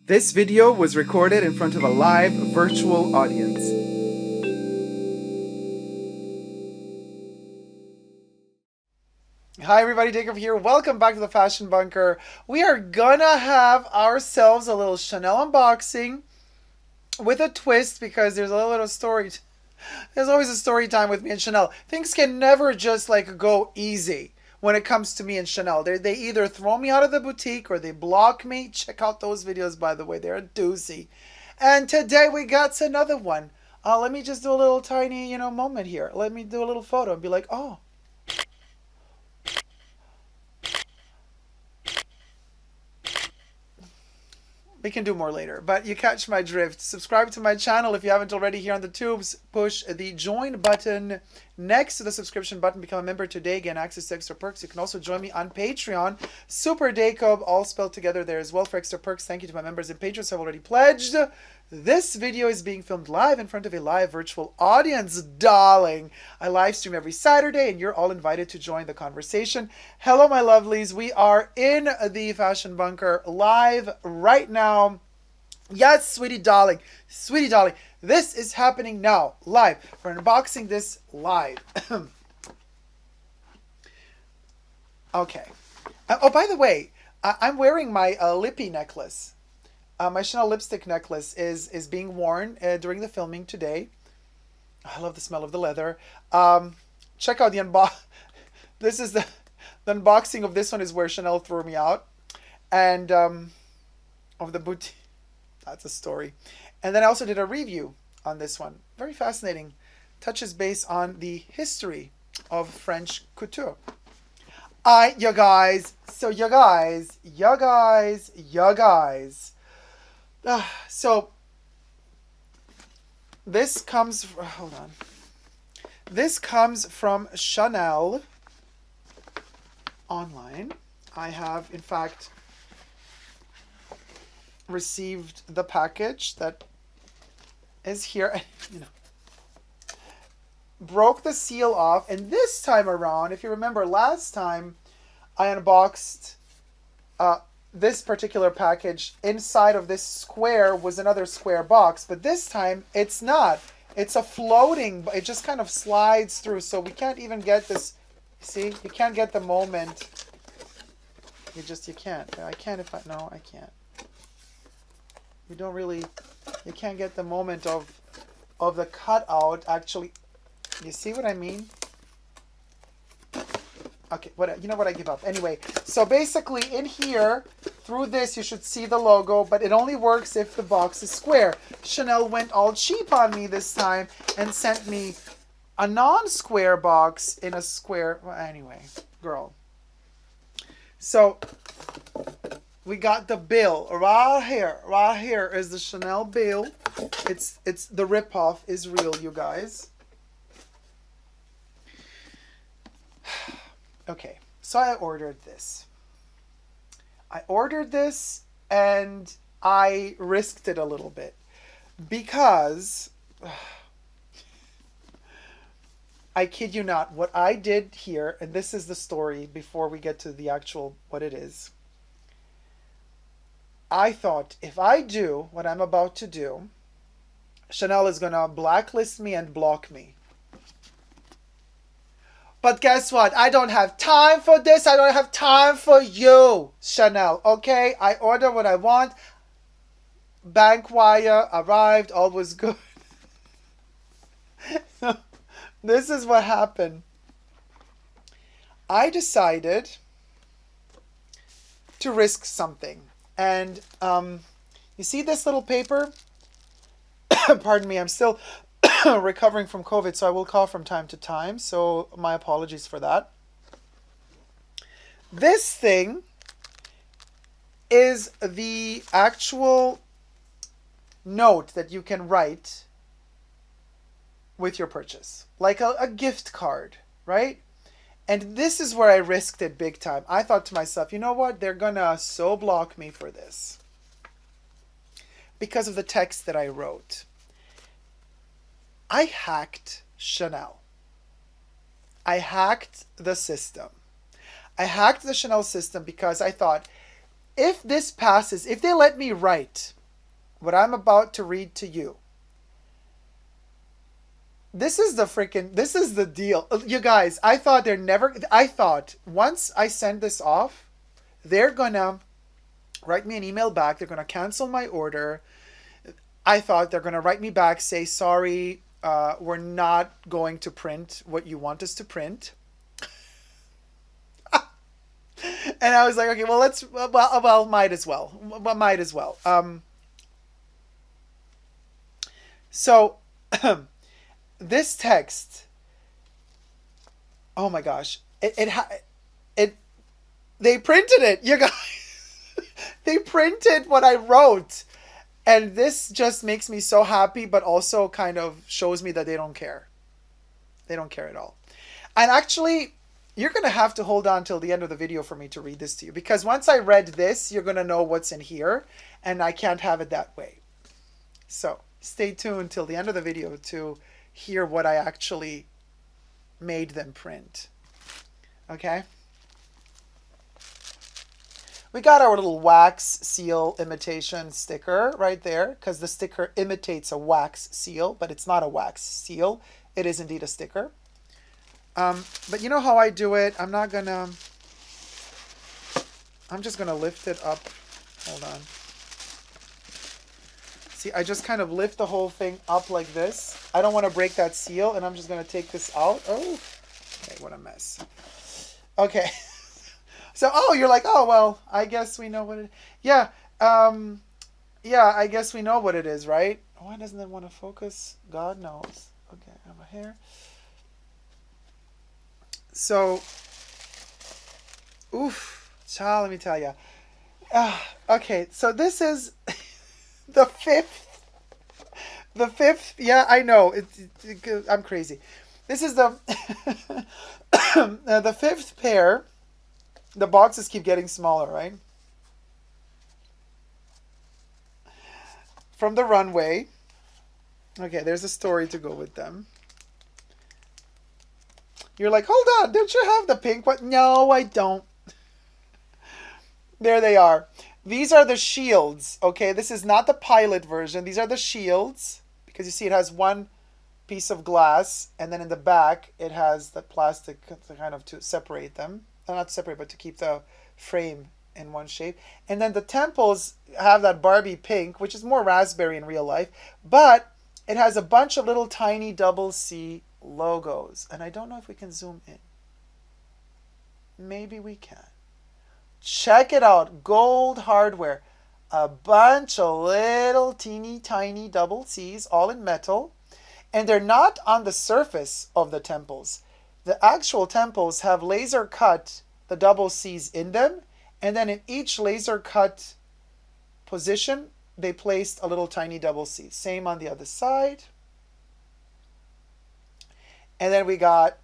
This video was recorded in front of a live virtual audience. Hi everybody, Dacob here. Welcome back to the Fashion Bunker. We are gonna have ourselves a little Chanel unboxing with a twist because there's a little bit of story. There's always a story time with me and Chanel. Things can never just like go easy when it comes to me and Chanel. They either throw me out of the boutique or they block me. Check out those videos, by the way. They're a doozy. And today we got another one. Let me just do a little tiny, moment here. Let me do a little photo and be like, oh. We can do more later, but you catch my drift. Subscribe to my channel if you haven't already here on the tubes. Push the join button next to the subscription button. Become a member today. Gain access to extra perks. You can also join me on Patreon. superdacob, all spelled together there as well for extra perks. Thank you to my members and patrons who have already pledged. This video is being filmed live in front of a live virtual audience, darling. I live stream every Saturday and you're all invited to join the conversation. Hello, my lovelies. We are in the Fashion Bunker live right now. Yes, sweetie darling. Sweetie darling. This is happening now, live. We're unboxing this live. Okay. Oh, by the way, I'm wearing my lippy necklace. My Chanel lipstick necklace is being worn during the filming today. I love the smell of the leather. Check out the This is the unboxing of this one is where Chanel threw me out. And of the boutique. That's a story. And then I also did a review on this one. Very fascinating. Touches base on the history of French couture. You guys. So you guys. So this comes, hold on. This comes from Chanel online. I have, in fact, received the package that is here. Broke the seal off, and this time around, if you remember last time, I unboxed this particular package. Inside of this square was another square box, but this time it's not. It's a floating, it just kind of slides through, so we can't even get this. See, you can't get the moment. You can't. I can't if I, no, I can't. You can't get the moment of the cutout, actually. You see what I mean? Okay, you know what, I give up. Anyway, so basically in here, through this, you should see the logo, but it only works if the box is square. Chanel went all cheap on me this time and sent me a non-square box in a square. Well, anyway, girl. So we got the bill right here. Right here is the Chanel bill. It's the ripoff is real, you guys. Okay, so I ordered this. And I risked it a little bit because I kid you not, what I did here, and this is the story before we get to the actual what it is. I thought if I do what I'm about to do, Chanel is gonna blacklist me and block me. But guess what? I don't have time for this. I don't have time for you, Chanel. Okay? I order what I want. Bank wire arrived. All was good. So, this is what happened. I decided to risk something. And you see this little paper? Pardon me. I'm still recovering from COVID, so I will cough from time to time, so my apologies for that. This thing is the actual note that you can write with your purchase, like a gift card, right? And this is where I risked it big time. I thought to myself, you know what? They're gonna so block me for this because of the text that I wrote. I hacked Chanel. I hacked the system. I hacked the Chanel system because I thought, if this passes, if they let me write what I'm about to read to you. This is the deal. You guys, I thought once I send this off, they're gonna write me an email back. They're gonna cancel my order. I thought they're gonna write me back, say, sorry, we're not going to print what you want us to print. And I was like, okay, well, might as well. Well, might as well. So this text, oh my gosh, it they printed it, you guys. They printed what I wrote, and this just makes me so happy, but also kind of shows me that they don't care. They don't care at all. And actually, you're gonna have to hold on till the end of the video for me to read this to you, because once I read this, you're gonna know what's in here, and I can't have it that way. So stay tuned till the end of the video to hear what I actually made them print. Okay? We got our little wax seal imitation sticker right there, because the sticker imitates a wax seal, but it's not a wax seal. It is indeed a sticker. But you know how I do it? I'm just gonna lift it up. Hold on. See, I just kind of lift the whole thing up like this. I don't want to break that seal, and I'm just gonna take this out. Oh, okay, what a mess. Okay. So, you're like, oh, well, I guess we know what it, yeah, yeah, I guess we know what it is, right? Why doesn't it want to focus? God knows. Okay, I have a hair. So, oof, child, let me tell you. Okay, so this is the fifth, yeah, I know, I'm crazy. This is the, the fifth pair. The boxes keep getting smaller, right? From the Runway. Okay, there's a story to go with them. You're like, hold on, don't you have the pink one? No, I don't. There they are. These are the shields, okay? This is not the pilot version. These are the shields, because you see it has one piece of glass, and then in the back it has the plastic to kind of to separate them. Not separate, but to keep the frame in one shape. And then the temples have that Barbie pink, which is more raspberry in real life, but it has a bunch of little tiny double C logos. And I don't know if we can zoom in. Maybe we can. Check it out. Gold hardware. A bunch of little teeny tiny double C's, all in metal. And they're not on the surface of the temples. The actual temples have laser cut the double C's in them, and then in each laser cut position, they placed a little tiny double C. Same on the other side. And then we got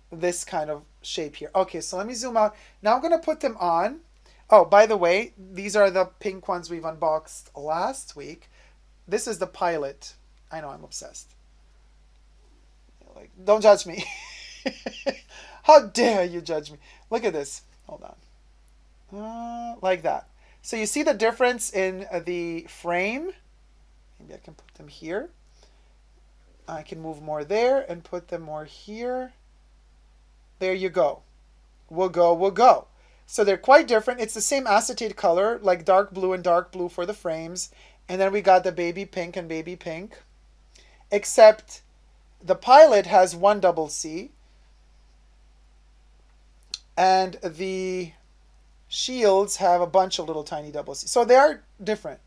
this kind of shape here. Okay, so let me zoom out. Now I'm going to put them on. Oh, by the way, these are the pink ones we've unboxed last week. This is the pilot. I know, I'm obsessed. Like, don't judge me. How dare you judge me? Look at this. Hold on. Like that. So you see the difference in the frame. Maybe I can put them here. I can move more there and put them more here. There you go. We'll go. So they're quite different. It's the same acetate color, like dark blue and dark blue for the frames. And then we got the baby pink and baby pink. Except the pilot has one double C. And the shields have a bunch of little tiny double C's. So they are different.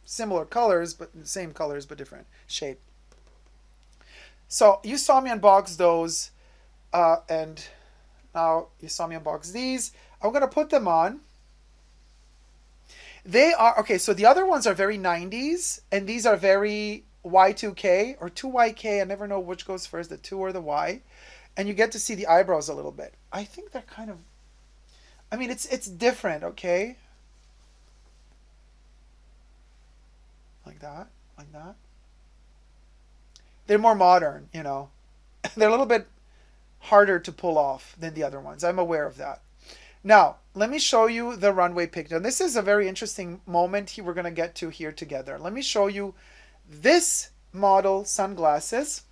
Similar colors, but same colors, but different shape. So you saw me unbox those. And now you saw me unbox these. I'm going to put them on. They are, okay, so the other ones are very 90s. And these are very Y2K or 2YK. I never know which goes first, the 2 or the Y. And you get to see the eyebrows a little bit. I think they're kind of, I mean, it's different, okay? Like that, like that. They're more modern, you know. They're a little bit harder to pull off than the other ones. I'm aware of that. Now, let me show you the runway picture. And this is a very interesting moment we're going to get to here together. Let me show you this model sunglasses.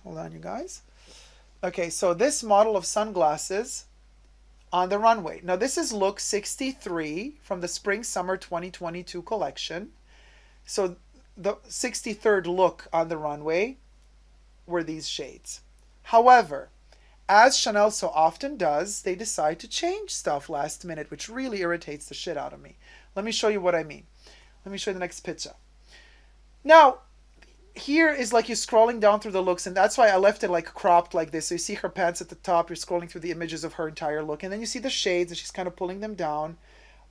Hold on, you guys. Okay, so this model of sunglasses on the runway. Now, this is look 63 from the Spring-Summer 2022 collection. So the 63rd look on the runway were these shades. However, as Chanel so often does, they decide to change stuff last minute, which really irritates the shit out of me. Let me show you what I mean. Let me show you the next picture. Now, here is like you're scrolling down through the looks, and that's why I left it like cropped like this. So you see her pants at the top, you're scrolling through the images of her entire look, and then you see the shades, and she's kind of pulling them down.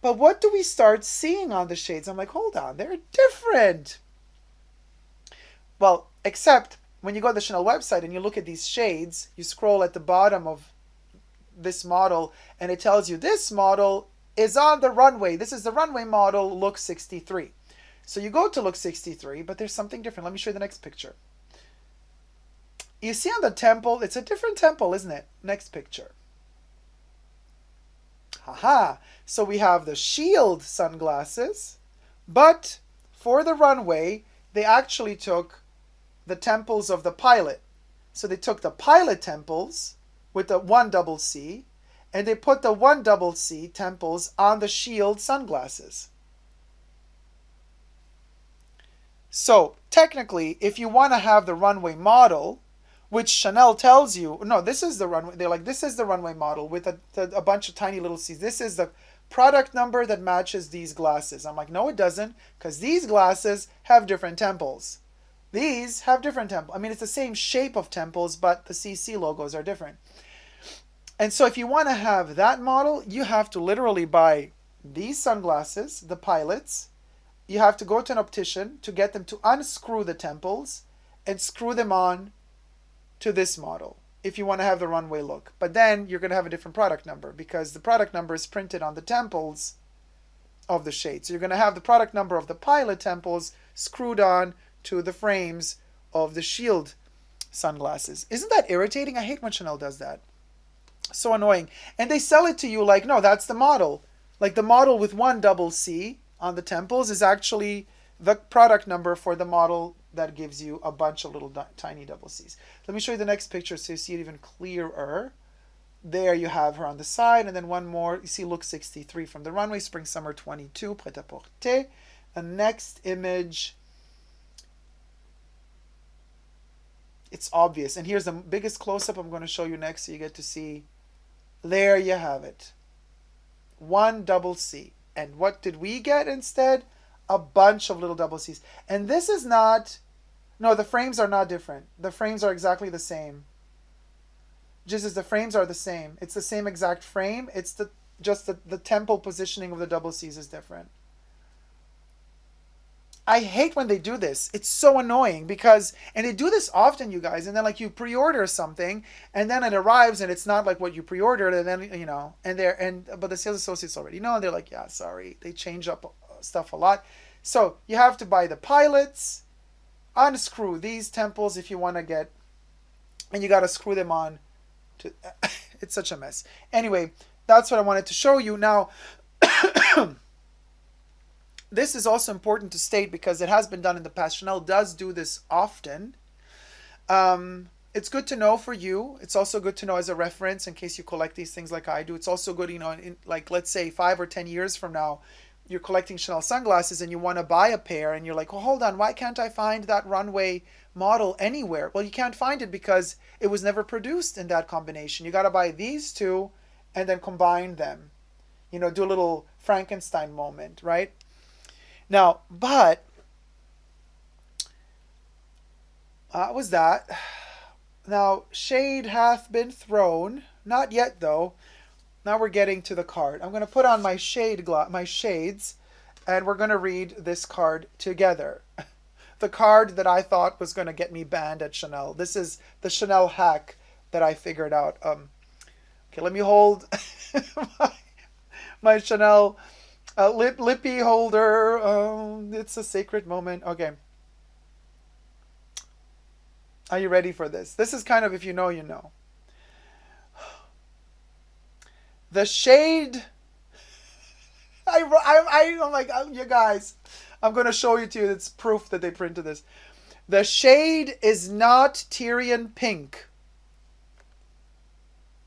But what do we start seeing on the shades? I'm like, hold on, they're different. Well, except when you go to the Chanel website and you look at these shades, you scroll at the bottom of this model, and it tells you this model is on the runway. This is the runway model, look 63. So you go to look 63, but there's something different. Let me show you the next picture. You see on the temple, it's a different temple, isn't it? Next picture. Haha. So we have the shield sunglasses, but for the runway, they actually took the temples of the pilot. So they took the pilot temples with the 1CC, and they put the 1CC temples on the shield sunglasses. So technically, if you want to have the runway model, which Chanel tells you, no, this is the runway. They're like, this is the runway model with a bunch of tiny little C's. This is the product number that matches these glasses. I'm like, no, it doesn't, because these glasses have different temples. These have different temples. I mean, it's the same shape of temples, but the CC logos are different. And so if you want to have that model, you have to literally buy these sunglasses, the pilots. You have to go to an optician to get them to unscrew the temples and screw them on to this model if you want to have the runway look. But then you're going to have a different product number because the product number is printed on the temples of the shade. So you're going to have the product number of the pilot temples screwed on to the frames of the shield sunglasses. Isn't that irritating? I hate when Chanel does that. So annoying. And they sell it to you like, no, that's the model. Like the model with 1CC on the temples is actually the product number for the model that gives you a bunch of little tiny double C's. Let me show you the next picture so you see it even clearer. There you have her on the side, and then one more. You see look 63 from the runway, Spring Summer 22, Pret-à-Porter. The next image, it's obvious. And here's the biggest close-up I'm going to show you next so you get to see. There you have it. 1CC. And what did we get instead? A bunch of little double C's. And this is not, no, the frames are not different. The frames are exactly the same. Just as the frames are the same. It's the same exact frame. It's just the temple positioning of the double C's is different. I hate when they do this. It's so annoying because, and they do this often, you guys, and then like you pre-order something and then it arrives and it's not like what you pre-ordered, and then, you know, but the sales associates already know, and they're like, yeah, sorry, they change up stuff a lot. So you have to buy the pilots, unscrew these temples if you want to get, and you got to screw them on to, it's such a mess. Anyway, that's what I wanted to show you. Now, this is also important to state because it has been done in the past. Chanel does do this often. It's good to know for you. It's also good to know as a reference in case you collect these things like I do. It's also good, you know, in like, let's say 5 or 10 years from now, you're collecting Chanel sunglasses and you want to buy a pair and you're like, well, hold on, why can't I find that runway model anywhere? Well, you can't find it because it was never produced in that combination. You got to buy these two and then combine them. You know, do a little Frankenstein moment, right? Now, but, that was that. Now, shade hath been thrown. Not yet, though. Now we're getting to the card. I'm going to put on my shades, and we're going to read this card together. The card that I thought was going to get me banned at Chanel. This is the Chanel hack that I figured out. Okay, let me hold my Chanel lippy holder. It's a sacred moment. Okay. Are you ready for this? This is kind of, if you know, you know. The shade... I'm like, you guys, I'm going to show you to you. It's proof that they printed this. The shade is not Tyrian pink.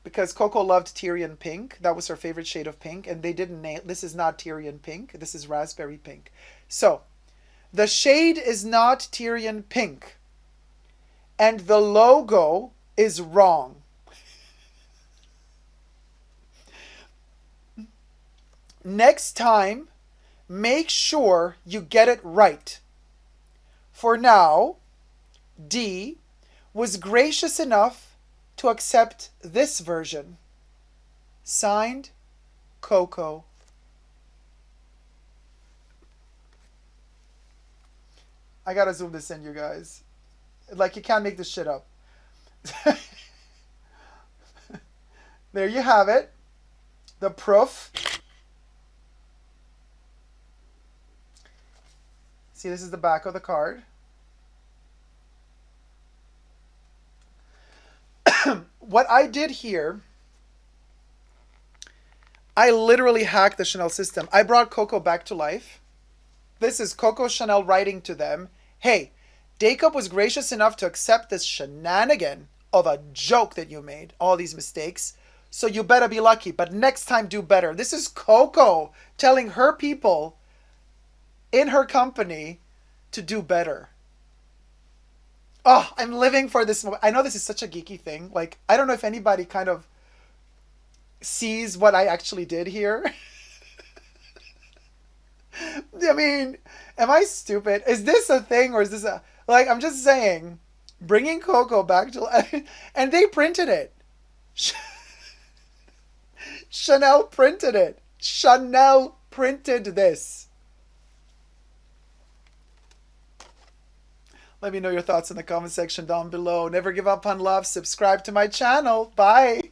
Because Coco loved Tyrian pink. That was her favorite shade of pink. And they didn't name... This is not Tyrian pink. This is raspberry pink. So, the shade is not Tyrian pink. And the logo is wrong. Next time, make sure you get it right. For now, D was gracious enough to accept this version. Signed, Coco. I gotta zoom this in, you guys. Like, you can't make this shit up. There you have it. The proof. See, this is the back of the card. What I did here, I literally hacked the Chanel system. I brought Coco back to life. This is Coco Chanel writing to them. Hey, Dacob was gracious enough to accept this shenanigan of a joke that you made. All these mistakes. So you better be lucky. But next time, do better. This is Coco telling her people in her company to do better. Oh, I'm living for this moment. I know this is such a geeky thing. Like, I don't know if anybody kind of sees what I actually did here. I mean, am I stupid? Is this a thing or is this a... Like, I'm just saying, bringing Coco back to life. And they printed it. Chanel printed it. Chanel printed this. Let me know your thoughts in the comment section down below. Never give up on love. Subscribe to my channel. Bye.